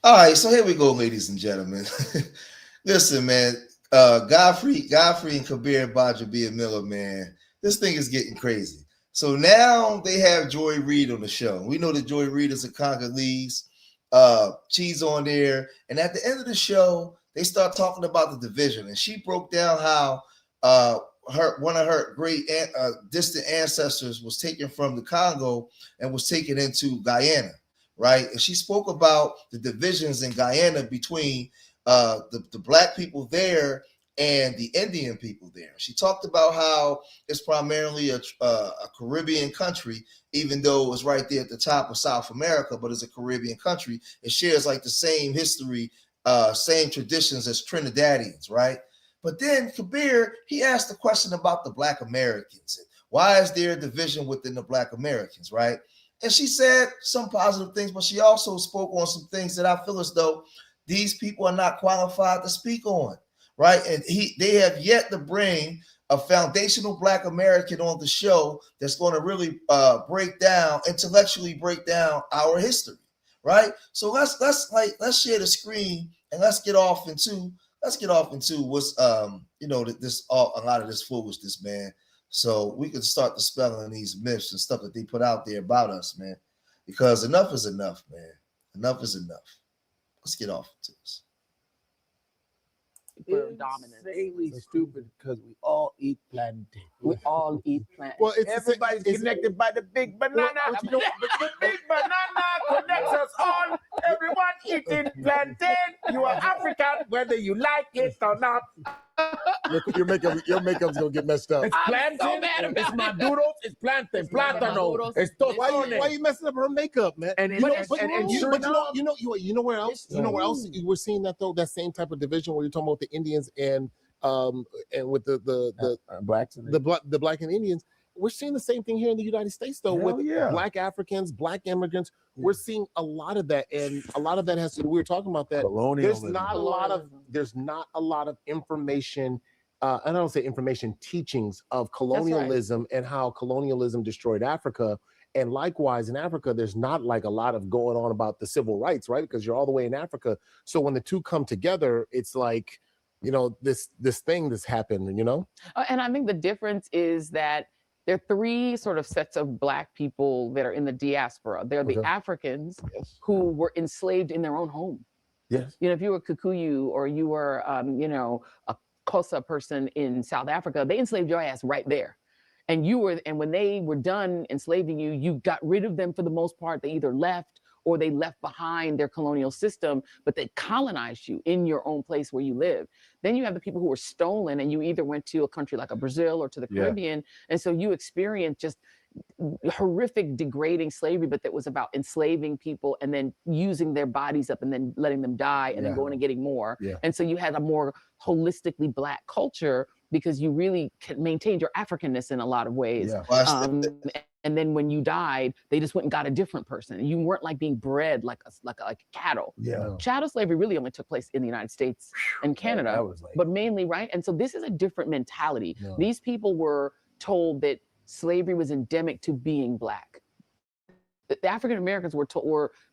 All right, so here we go, ladies and gentlemen. Listen, man. Godfrey and Kabir Baja Miller, man. This thing is getting crazy. So now they have Joy Reid on the show. We know that Joy Reid is a Congolese. She's on there, and at the end of the show, they start talking about the division, and she broke down how one of her great distant ancestors was taken from the Congo and was taken into Guyana, right? And she spoke about the divisions in Guyana between the black people there and the Indian people there. She talked about how it's primarily a Caribbean country, even though it's right there at the top of South America, but it's a Caribbean country. It shares like the same history, same traditions as Trinidadians, right? But then Kabir, he asked the question about the Black Americans. Why is there a division within the Black Americans, right? And she said some positive things, but she also spoke on some things that I feel as though these people are not qualified to speak on, right? And they have yet to bring a foundational Black American on the show that's going to really intellectually break down our history, right? So let's share the screen and let's get off into what's a lot of this foolishness, man. So we can start dispelling these myths and stuff that they put out there about us, man. Because enough is enough, man. Enough is enough. Let's get off to this. Insanely stupid because we all eat plantain. We all eat plantain. Well, everybody's connected by the big banana. The big banana connects us all. Everyone eating plantain. You are African, whether you like it or not. Your makeup's gonna get messed up. It's plantain. It's maduros. It's plantain. Plátano. It's tostones. Why you messing up her makeup, man? And you know where else? You know where else we're seeing that though? That same type of division where you're talking about the Indians and with the blacks, the Black and Indians. We're seeing the same thing here in the United States, though, with Black Africans, Black immigrants. We're seeing a lot of that, and a lot of that has to do. We were talking about that. There's not a lot of information. And I don't say information, teachings of colonialism and how colonialism destroyed Africa. And likewise, in Africa, there's not like a lot of going on about the civil rights, right? Because you're all the way in Africa. So when the two come together, it's like, this thing that's happened, And I think the difference is that there are three sort of sets of Black people that are in the diaspora. They're the Africans who were enslaved in their own home. Yes. If you were Kikuyu or you were, a Xhosa person in South Africa, they enslaved your ass right there. And when they were done enslaving you, you got rid of them for the most part. They either left or they left behind their colonial system, but they colonized you in your own place where you live. Then you have the people who were stolen, and you either went to a country like a Brazil or to the Caribbean, and so you experienced just horrific, degrading slavery, but that was about enslaving people and then using their bodies up and then letting them die and then going and getting more. And so you had a more holistically Black culture because you really maintained your Africanness in a lot of ways. And then when you died, they just went and got a different person. You weren't like being bred like cattle. Chattel slavery really only took place in the United States and Canada, but mainly, right? And so this is a different mentality. These people were told that slavery was endemic to being Black. The African Americans were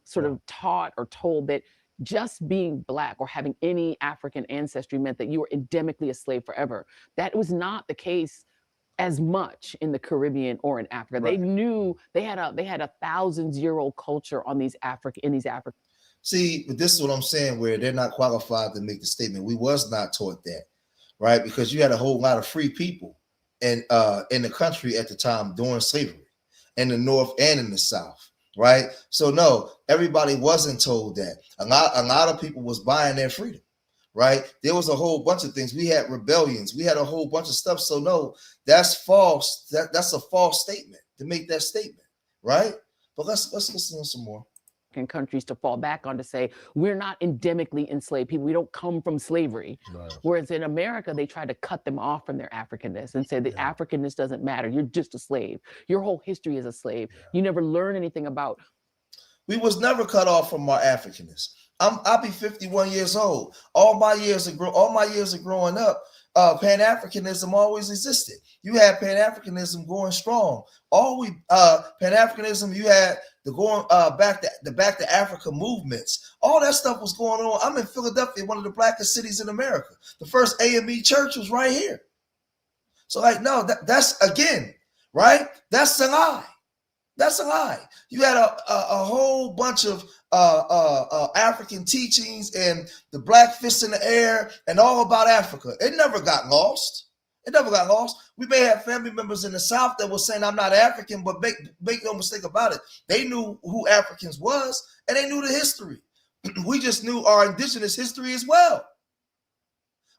sort of taught or told that just being Black or having any African ancestry meant that you were endemically a slave forever. That was not the case as much in the Caribbean or in Africa. They knew they had a 1,000-year-old culture on these African. See, but this is what I'm saying, where they're not qualified to make the statement. We was not taught that, right? Because you had a whole lot of free people in the country at the time during slavery, in the North and in the South, right? So no, everybody wasn't told that. A lot of people was buying their freedom, right? There was a whole bunch of things. We had rebellions. We had a whole bunch of stuff. So no, that's false. That's a false statement to make that statement, right? But let's listen to some more. Countries to fall back on to say we're not endemically enslaved people. We don't come from slavery. Whereas in America, they try to cut them off from their Africanness and say the Africanness doesn't matter. You're just a slave. Your whole history is a slave. You never learn anything about. We was never cut off from our Africanness. I'll be 51 years old. All my years of growing up, Pan-Africanism always existed. You had Pan-Africanism going strong. Pan-Africanism, you had the going back to Africa movements. All that stuff was going on. I'm in Philadelphia, one of the blackest cities in America. The first AME church was right here. So like, no, that's again, right? That's a lie. That's a lie. You had a whole bunch of African teachings and the black fist in the air and all about Africa. It never got lost. It never got lost. We may have family members in the South that were saying, I'm not African, but make no mistake about it. They knew who Africans was and they knew the history. We just knew our indigenous history as well.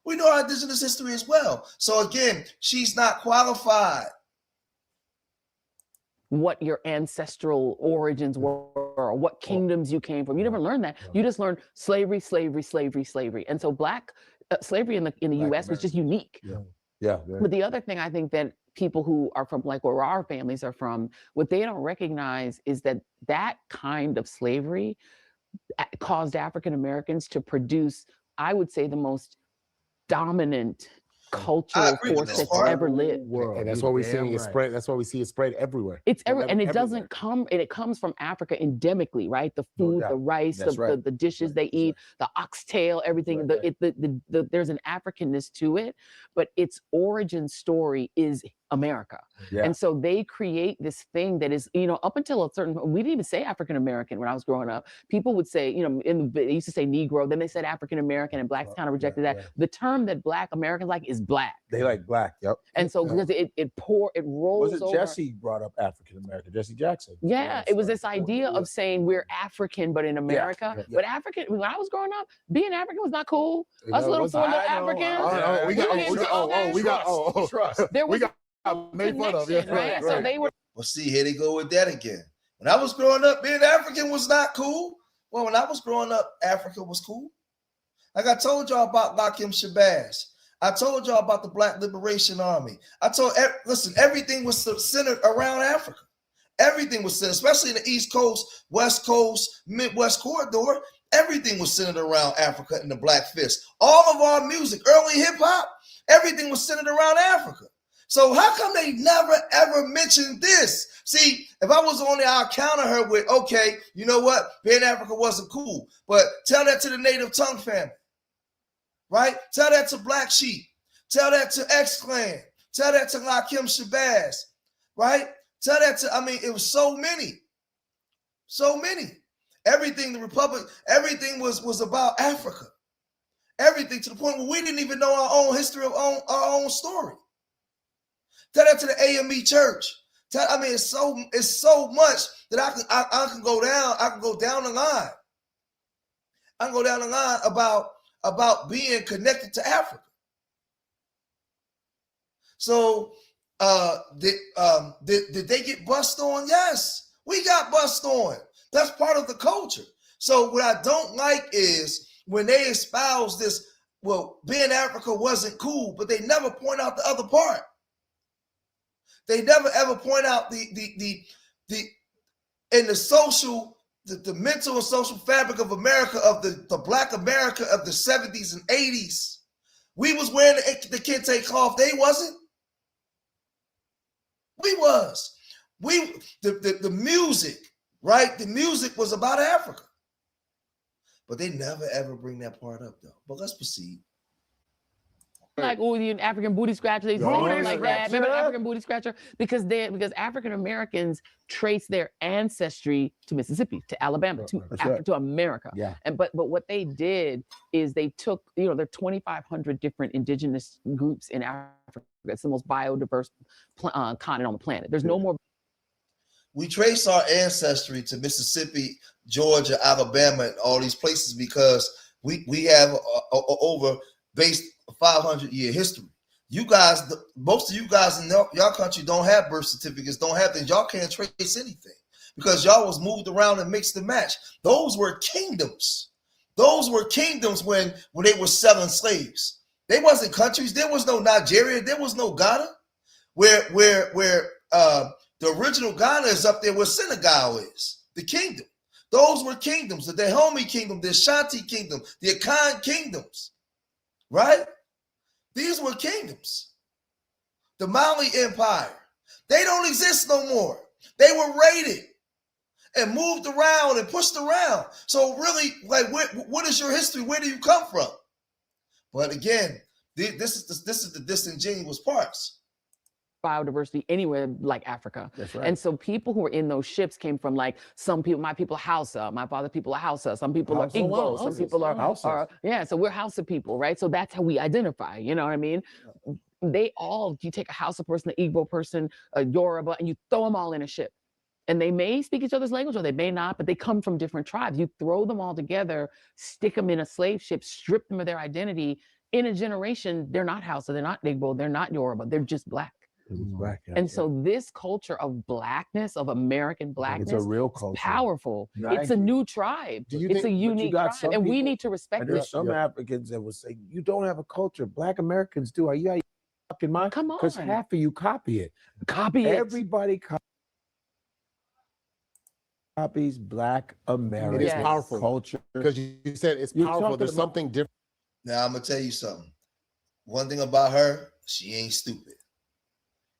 We know our indigenous history as well. So again, she's not qualified. What your ancestral origins were, or what kingdoms you came from. You never learned that. You just learned slavery, slavery, slavery, slavery. And so black slavery in the U.S. was just unique. Yeah. But the other thing I think that people who are from, like where our families are from, what they don't recognize is that kind of slavery caused African Americans to produce, I would say, the most dominant cultural force that's ever lived. And that's what we see it spread. That's why we see it spread everywhere. It's and it doesn't come, and it comes from Africa endemically, right? The food, the rice, the dishes they eat, the oxtail, everything. There's an Africanness to it, but its origin story is America. And so they create this thing that is, up until a certain, we didn't even say African American when I was growing up. People would say, they used to say Negro, then they said African American, and blacks kind of rejected that. The term that black Americans like is black. They like black. Yep. And so because it rolls over. Jesse brought up African American, Jesse Jackson. Yeah, it was this idea of saying we're African, but in America. But African, when I was growing up, being African was not cool. Us little four little Africans. We got trust. There was made fun of, right? So they were. Well, see, here they go with that again. When I was growing up, being African was not cool. Well, when I was growing up, Africa was cool. Like I told y'all about Lakim Shabazz. I told y'all about the Black Liberation Army. Listen, everything was centered around Africa. Everything was centered, especially in the East Coast, West Coast, Midwest corridor. Everything was centered around Africa and the Black Fist. All of our music, early hip hop, everything was centered around Africa. So how come they never, ever mentioned this? See, if I was on there, I'll counter her with, okay, you know what? Being Africa wasn't cool. But tell that to the Native Tongue family, right? Tell that to Black Sheep. Tell that to X-Clan. Tell that to Lakim Shabazz, right? Tell that to, it was so many. So many. Everything, the Republic, everything was about Africa. Everything, to the point where we didn't even know our own history, our own story. Tell that to the AME church. It's so much that I can go down. I can go down the line. I can go down the line about being connected to Africa. So did they get bust on? Yes, we got bust on. That's part of the culture. So what I don't like is when they espouse this, well, being Africa wasn't cool, but they never point out the other part. They never ever point out the mental and social fabric of America, of the Black America of the 70s and 80s. We was wearing the kente cloth. They wasn't. We was. The music, right? The music was about Africa. But they never ever bring that part up though. But let's proceed. Like, oh, the African booty scratcher, they say like that. Remember the African booty scratcher? Because African Americans trace their ancestry to Mississippi, to Alabama, to America. Yeah. But what they did is they took, there are 2,500 different indigenous groups in Africa. It's the most biodiverse continent on the planet. There's no more. We trace our ancestry to Mississippi, Georgia, Alabama, and all these places because we have over based 500-year history. You guys, most of you guys in y'all country don't have birth certificates, don't have things. Y'all can't trace anything because y'all was moved around and mixed and matched. Those were kingdoms. Those were kingdoms when they were selling slaves. They wasn't countries. There was no Nigeria. There was no Ghana. Where the original Ghana is up there where Senegal is, the kingdom. Those were kingdoms, the Dahomey kingdom, the Ashanti kingdom, the Akan kingdoms, right? These were kingdoms. The Mali Empire. They don't exist no more. They were raided and moved around and pushed around. So really, like, what is your history? Where do you come from? But again, this is the disingenuous parts. Biodiversity anywhere like Africa. That's right. And so people who were in those ships came from, like, some people, my people Hausa, my father people are Hausa, some people are Igbo, some people are yeah, so we're Hausa people, right? So that's how we identify, you know what I mean? They all, you take a Hausa person, an Igbo person, a Yoruba, and you throw them all in a ship. And they may speak each other's language or they may not, but they come from different tribes. You throw them all together, stick them in a slave ship, strip them of their identity. In a generation, they're not Hausa, they're not Igbo, they're not Yoruba, they're just Black. Black, and so this culture of Blackness, of American Blackness, it's a real culture. Powerful. It's a new tribe. It's a unique tribe, and we need to respect There's it. some Africans that will say, you don't have a culture. Black Americans do. Are you fucking mind? Come on. Because half of you copy it. Copy it. Everybody copies Black American It is powerful. culture. Because you said it's powerful. There's something different. Now I'm gonna tell you something. One thing about her, she ain't stupid.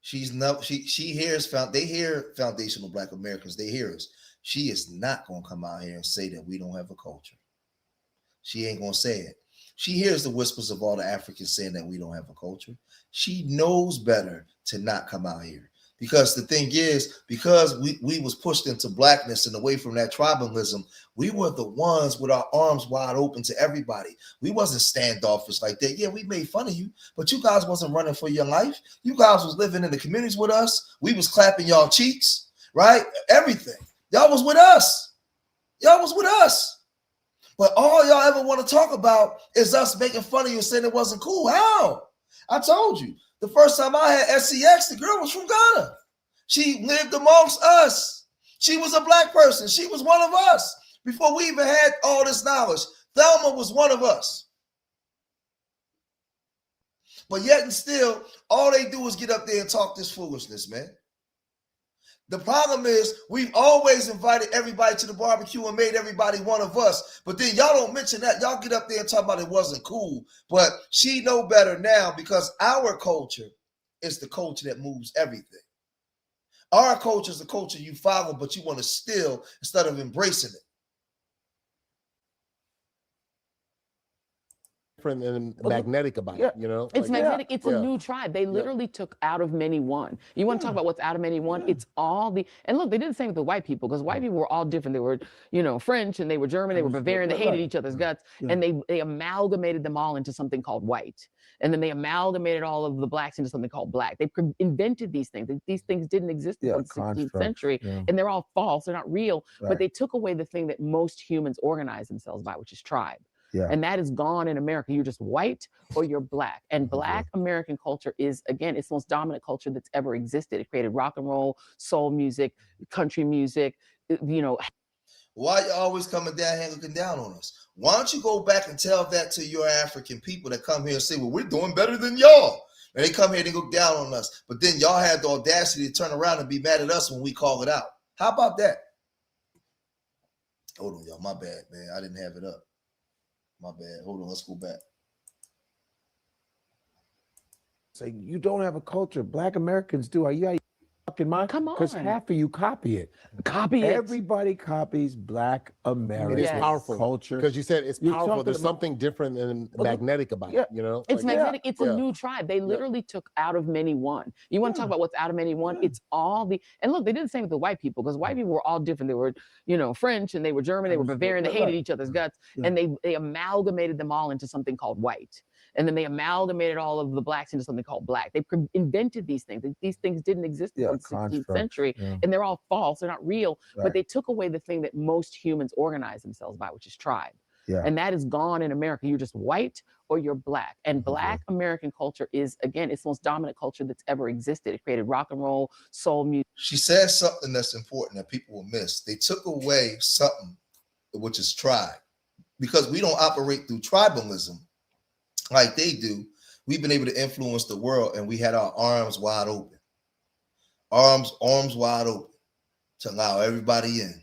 She's not. She hears. They hear foundational Black Americans. They hear us. She is not gonna come out here and say that we don't have a culture. She ain't gonna say it. She hears the whispers of all the Africans saying that we don't have a culture. She knows better to not come out here. Because the thing is, because we was pushed into Blackness and away from that tribalism, we were the ones with our arms wide open to everybody. We wasn't standoffish like that. Yeah, we made fun of you, but you guys wasn't running for your life. You guys was living in the communities with us. We was clapping y'all cheeks, right? Everything. Y'all was with us. Y'all was with us. But all y'all ever want to talk about is us making fun of you and saying it wasn't cool. How? I told you. The first time I had SCX, the girl was from Ghana. She lived amongst us. She was a Black person. She was one of us before we even had all this knowledge. Thelma was one of us. But yet and still, all they do is get up there and talk this foolishness, man. The problem is we've always invited everybody to the barbecue and made everybody one of us. But then y'all don't mention that. Y'all get up there and talk about it wasn't cool. But she know better now because our culture is the culture that moves everything. Our culture is the culture you follow, but you want to steal instead of embracing it. And magnetic about it, you know? It's magnetic. It's a new tribe. They literally took out of many one. You want to talk about what's out of many one? It's all the, and look, they did the same with the white people, because white people were all different. They were, you know, French, and they were German, they were Bavarian, they hated each other's guts, and they amalgamated them all into something called white. And then they amalgamated all of the Blacks into something called Black. They invented these things. These things didn't exist until the 16th century, and they're all false. They're not real, but they took away the thing that most humans organize themselves by, which is tribe. And that is gone in America. You're just white or you're Black. And Black American culture is, again, it's the most dominant culture that's ever existed. It created rock and roll, soul music, country music, you know. Why you always coming down here looking down on us? Why don't you go back and tell that to your African people that come here and say, well, we're doing better than y'all. And they come here and look down on us. But then y'all have the audacity to turn around and be mad at us when we call it out. How about that? Hold on, y'all. My bad, man. I didn't have it up. My bad. Hold on. Let's go back. Say, you don't have a culture. Black Americans do. Are you fucking mind? Come on. Because half of you copy it. Copy it. Everybody copies Black American It is powerful. culture. Because you said it's powerful. There's something different and magnetic about it, you know? It's magnetic. It's a new tribe. They literally took out of many one. You want to talk about what's out of many one? It's all the, and look, they did the same with the white people, because white people were all different. They were, you know, French, and they were German, they were Bavarian, they hated each other's guts, and they amalgamated them all into something called white. And then they amalgamated all of the Blacks into something called Black. They invented these things. These things didn't exist until the 16th century, and they're all false. They're not real, but they took away the thing that most humans organize themselves by, which is tribe. And that is gone in America. You're just white or you're Black. And Black American culture is, again, it's the most dominant culture that's ever existed. It created rock and roll, soul music. She says something that's important that people will miss. They took away something, which is tribe, because we don't operate through tribalism like they do. We've been able to influence the world, and we had our arms wide open. Arms wide open to allow everybody in.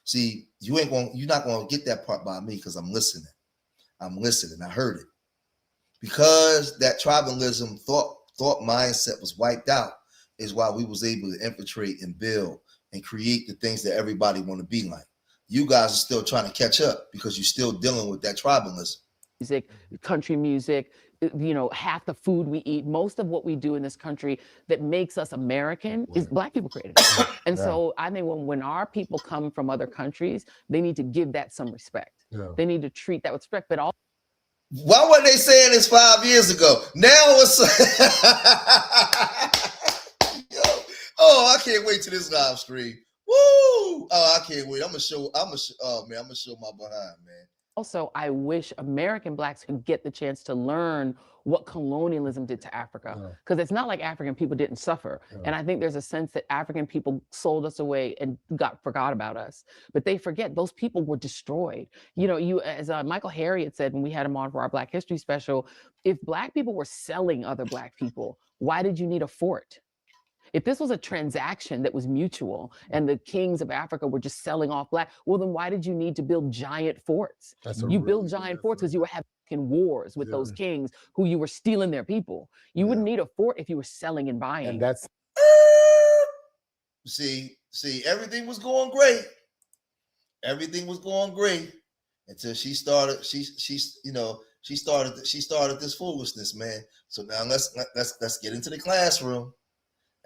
See, you're not gonna get that part by me, because I'm listening. I heard it. Because that tribalism thought mindset was wiped out, is why we was able to infiltrate and build and create the things that everybody want to be like. You guys are still trying to catch up because you're still dealing with that tribalism. Music, country music, you know, half the food we eat, most of what we do in this country that makes us American is Black people created it. And so I think when our people come from other countries, they need to give that some respect. They need to treat that with respect, but also. Why weren't they saying this 5 years ago? Now it's oh, I can't wait to this live stream. Woo! Oh, I can't wait. I'm gonna show my behind, man. Also, I wish American Blacks could get the chance to learn what colonialism did to Africa, because it's not like African people didn't suffer. And I think there's a sense that African people sold us away and forgot about us. But they forget those people were destroyed. You know, as Michael Harriot said when we had him on for our Black History special, if Black people were selling other Black people, why did you need a fort? If this was a transaction that was mutual and the kings of Africa were just selling off Black, well, then why did you need to build giant forts? You build giant forts because you were having wars with those kings who you were stealing their people. You wouldn't need a fort if you were selling and buying. And that's see, everything was going great. Everything was going great until she started. She started this foolishness, man. So now let's get into the classroom.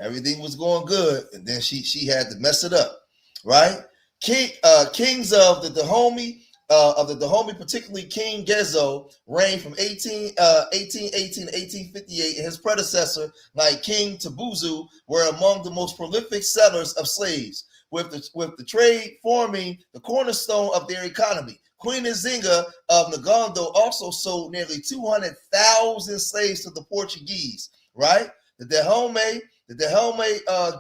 Everything was going good, and then she had to mess it up, right? Kings of the Dahomey, particularly King Gezo, reigned from 1818 to 1858, and his predecessor, like King Tabuzu, were among the most prolific settlers of slaves, with the trade forming the cornerstone of their economy. Queen Nzinga of Ngondo also sold nearly 200,000 slaves to the Portuguese, right? The Dahomey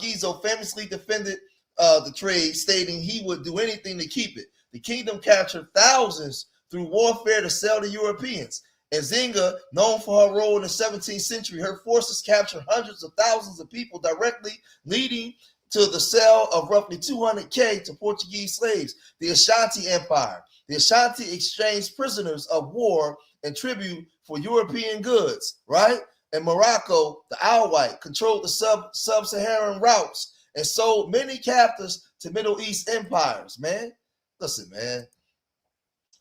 Gizo famously defended the trade, stating he would do anything to keep it. The kingdom captured thousands through warfare to sell to Europeans. Nzinga, known for her role in the 17th century, her forces captured hundreds of thousands of people directly, leading to the sale of roughly 200K to Portuguese slaves. The Ashanti Empire. The Ashanti exchanged prisoners of war and tribute for European goods, right? And Morocco, the Alawite, controlled the sub-Saharan routes and sold many captives to Middle East empires, man. Listen, man.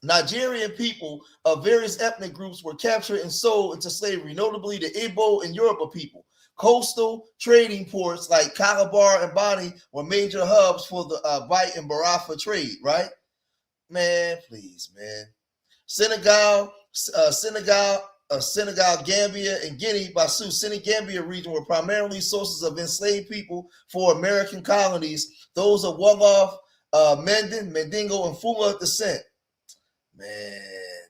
Nigerian people of various ethnic groups were captured and sold into slavery, notably the Igbo and Yoruba people. Coastal trading ports like Calabar and Bani were major hubs for the Bight and Barafa trade, right? Man, please, man. Senegal, Gambia, and Guinea-Bissau, Senegambia region were primarily sources of enslaved people for American colonies, those of Wolof, Menden, Mandingo, and Fula descent. Man,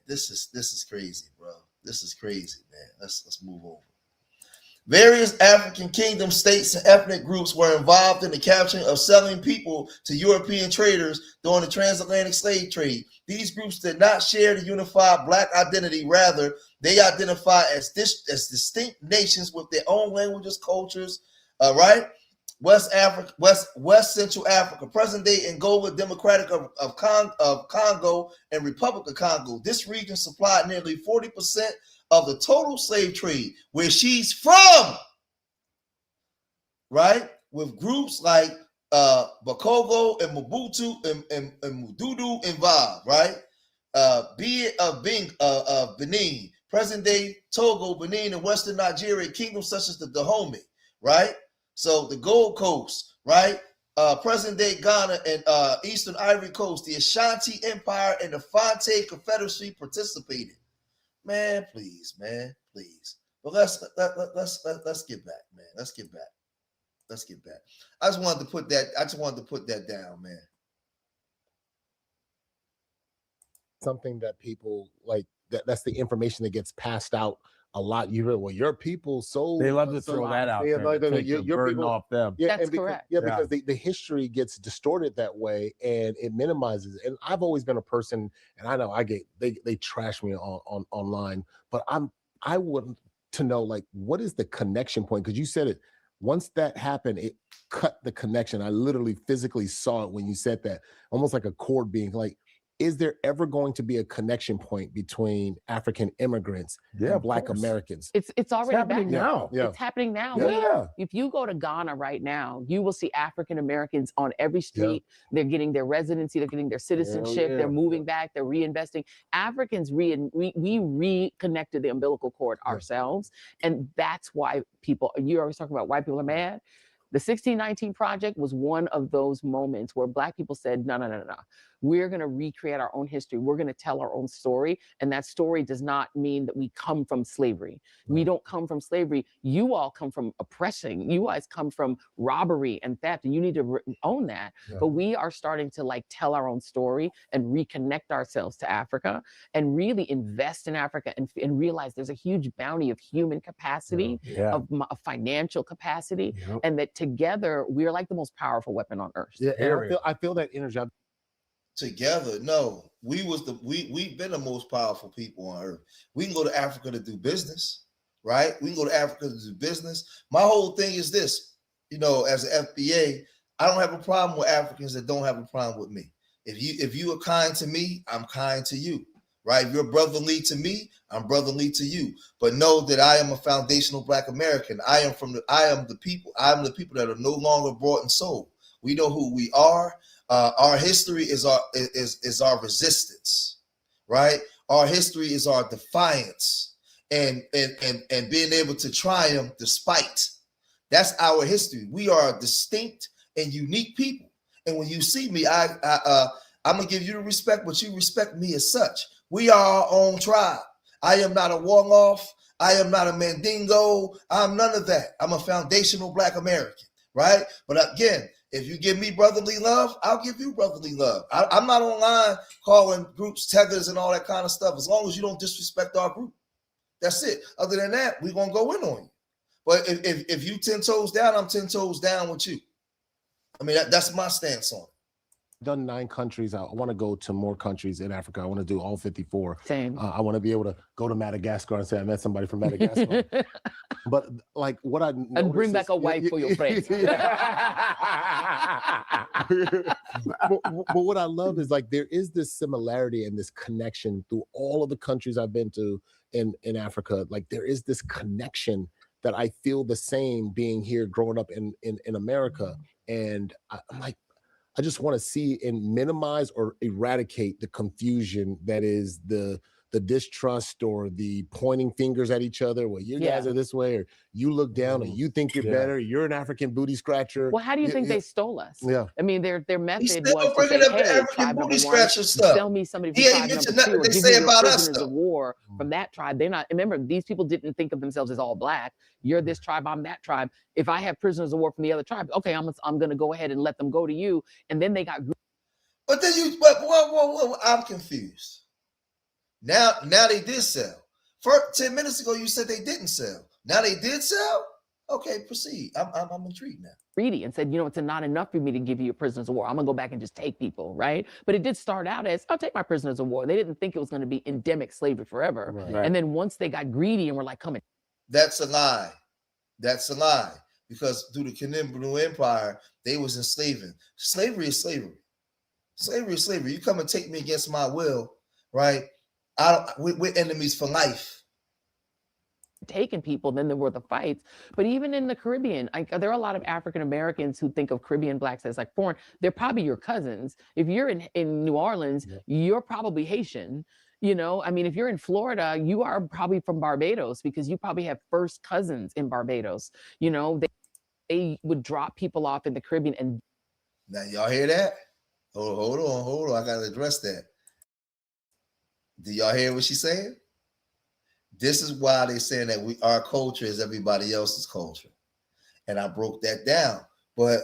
this is crazy, bro. This is crazy, man. Let's move over. Various African kingdom states and ethnic groups were involved in the capturing of selling people to European traders during the transatlantic slave trade. These groups did not share the unified Black identity. Rather, they identify as distinct nations with their own languages, cultures, right? West Central Africa, present-day Angola, Democratic of Congo, and Republic of Congo. This region supplied nearly 40% of the total slave trade, where she's from, right? With groups like Bakogo and Mobutu and Mududu involved, right? Benin, present-day Togo, Benin, and Western Nigeria, kingdoms such as the Dahomey, right? So the Gold Coast, right? Present-day Ghana and Eastern Ivory Coast, the Ashanti Empire and the Fonte Confederacy participated. Man, please, man, please. But let's get back, man. Let's get back. I just wanted to put that down, man. Something that people like that's the information that gets passed out a lot. You hear, well, your people sold. They love to throw that out there. Like, your burden people off them. Yeah, that's correct. Yeah, because the history gets distorted that way, and it minimizes. And I've always been a person, and I know they trash me on online, but I want to know, like, what is the connection point? Because you said it. Once that happened, it cut the connection. I literally physically saw it when you said that, almost like a cord being like. is there ever going to be a connection point between African immigrants and Black Americans? It's already happening now. It's happening now. Yeah. If you go to Ghana right now, you will see African Americans on every street. They're getting their residency, they're getting their citizenship, they're moving back, they're reinvesting. Africans we reconnected the umbilical cord ourselves. And that's why you always talk about white people are mad. The 1619 Project was one of those moments where Black people said, no. We're going to recreate our own history. We're going to tell our own story. And that story does not mean that we come from slavery. We don't come from slavery. You all come from oppressing. You guys come from robbery and theft. And you need to own that. But we are starting to like tell our own story and reconnect ourselves to Africa and really invest in Africa and realize there's a huge bounty of human capacity, of financial capacity, and that together we're like the most powerful weapon on earth. I feel that energy. Together, no, we've been the most powerful people on earth. We can go to Africa to do business, right? We can go to Africa to do business. My whole thing is this, as an FBA, I don't have a problem with Africans that don't have a problem with me. If you are kind to me, I'm kind to you, right? If you're brotherly to me, I'm brotherly to you. But know that I am a foundational Black American. I am the people that are no longer bought and sold. We know who we are. Our history is our resistance, right? Our history is our defiance and being able to triumph despite. That's our history. We are a distinct and unique people. And when you see me, I'm gonna give you the respect, but you respect me as such. We are our own tribe. I am not a one-off. I am not a Mandingo. I'm none of that. I'm a foundational Black American, right? But again, if you give me brotherly love, I'll give you brotherly love. I'm not online calling groups tethers and all that kind of stuff, as long as you don't disrespect our group. That's it. Other than that, we're going to go in on you. But if you 10 toes down, I'm 10 toes down with you. I mean, that's my stance on it. Done 9 countries. I want to go to more countries in Africa. I want to do all 54. Same. I want to be able to go to Madagascar and say I met somebody from Madagascar. But like what I and bring back a wife for your friends. but what I love is like there is this similarity and this connection through all of the countries I've been to in Africa. Like there is this connection that I feel the same being here, growing up in America, and I'm like, I just want to see and minimize or eradicate the confusion that is the distrust or the pointing fingers at each other. Well, you guys are this way, or you look down and you think you're better. You're an African booty scratcher. Well, how do you think they stole us? I mean, their method was to say, hey, tribe number one, sell me somebody from tribe number 2, or give me your prisoners of war from that tribe. They're not. Remember, these people didn't think of themselves as all Black. You're this tribe, I'm that tribe. If I have prisoners of war from the other tribe, okay, I'm going to go ahead and let them go to you. And then they got. But then I'm confused. Now they did sell. 10 minutes ago, you said they didn't sell. Now they did sell? Okay, proceed. I'm intrigued now. Greedy and said, it's not enough for me to give you your prisoners of war. I'm going to go back and just take people, right? But it did start out as, I'll take my prisoners of war. They didn't think it was going to be endemic slavery forever. Right. And then once they got greedy and were like, come in. That's a lie. That's a lie. Because through the Canadian Empire, they was enslaving. Slavery is slavery. Slavery is slavery. You come and take me against my will, right? We're enemies for life. Taking people, then there were the fights. But even in the Caribbean, there are a lot of African Americans who think of Caribbean Blacks as like foreign. They're probably your cousins. If you're in New Orleans, you're probably Haitian. I mean, if you're in Florida, you are probably from Barbados because you probably have first cousins in Barbados. They would drop people off in the Caribbean. And now y'all hear that? Hold on. I got to address that. Do y'all hear what she's saying? This is why they're saying that our culture is everybody else's culture. And I broke that down. But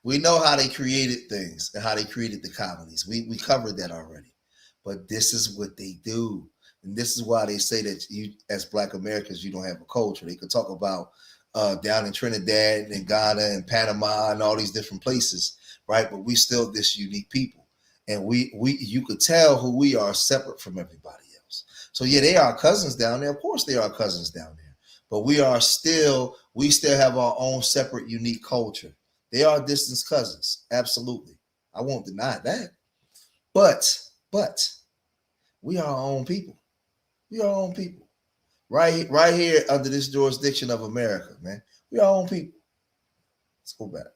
we know how they created things and how they created the colonies. We covered that already. But this is what they do. And this is why they say that you, as Black Americans, you don't have a culture. They could talk about down in Trinidad and Ghana and Panama and all these different places, right? But we still this unique people. And you could tell who we are separate from everybody else. So yeah, they are cousins down there. Of course they are cousins down there. But we still have our own separate, unique culture. They are distant cousins. Absolutely. I won't deny that. But we are our own people. We are our own people. Right here under this jurisdiction of America, man. We are our own people. Let's go back.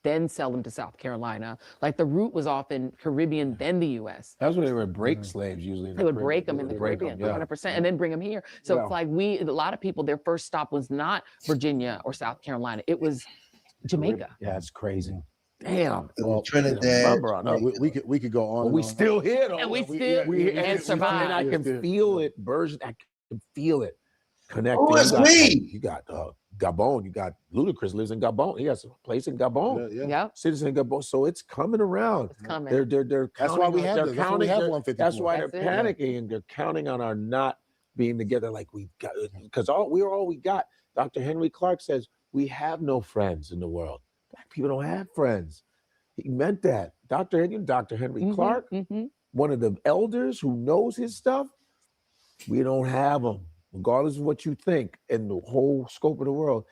Then sell them to South Carolina. Like the route was often Caribbean, then the U.S. That's when they would break slaves usually. They would break them in the Caribbean, 100%, and then bring them here. So it's like a lot of people, their first stop was not Virginia or South Carolina. It was Jamaica. Yeah, it's crazy. Damn. Well, Trinidad. We could go on. But we still here though. And we still and survive. And I can feel it, version. I can feel it connecting. Oh, it's me. You got Gabon. You got Ludacris lives in Gabon. He has a place in Gabon. Yeah. Citizen in Gabon. So it's coming around. It's coming. They're That's why we have they're this. counting. That's why we have 154. That's why they're That's panicking and they're counting on our not being together like we've got, because we're all we got. Dr. Henry Clark says we have no friends in the world. Black people don't have friends. He meant that. Dr. Henry Clark, one of the elders who knows his stuff, we don't have them. Regardless of what you think in the whole scope of the world,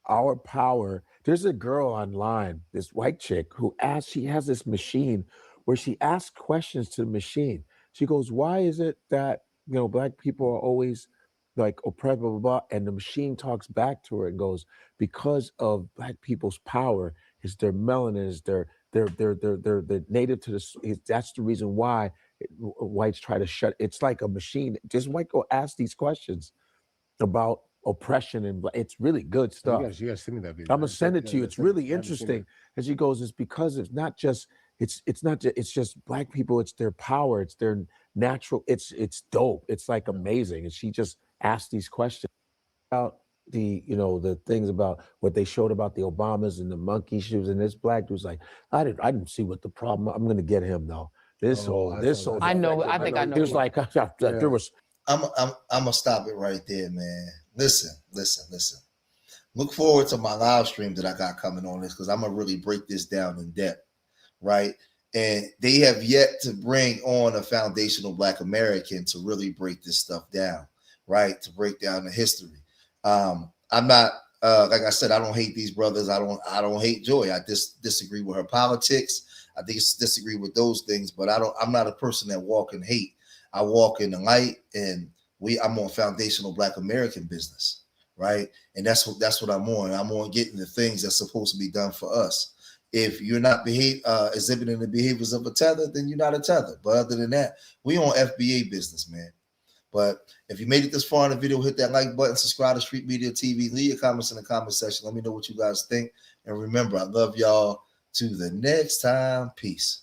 our power. There's a girl online, this white chick, who she has this machine where she asks questions to the machine. She goes, why is it that, Black people are always like oppressed, blah, blah, blah. And the machine talks back to her and goes, because of Black people's power, is their melanin, is they're native to the, that's the reason why whites try to shut. It's like a machine. Just white go ask these questions about oppression, and it's really good stuff. You guys send me that video. I'm gonna send it to you. It's really interesting. And she goes, it's because it's not just, it's just Black people, it's their power, it's their natural, it's dope. It's like amazing. And she just asked these questions about the things about what they showed about the Obamas and the monkey shoes, and this Black dude's like, I didn't see what the problem. I'm gonna get him though. This whole I know. I think I know. There's like there was. I'm gonna stop it right there, man. Listen. Look forward to my live stream that I got coming on this, because I'm gonna really break this down in depth, right? And they have yet to bring on a foundational Black American to really break this stuff down, right? To break down the history. I'm not like I said, I don't hate these brothers. I don't hate Joy. I just disagree with her politics. I disagree with those things, but I'm not a person that walk in hate. I walk in the light, and I'm on foundational Black American business, right? And that's what I'm on. I'm on getting the things that's supposed to be done for us. If you're not exhibiting the behaviors of a tether, then you're not a tether. But other than that, we on FBA business, man. But if you made it this far in the video, hit that like button, subscribe to Street Media TV, leave your comments in the comment section. Let me know what you guys think. And remember, I love y'all. To the next time, peace.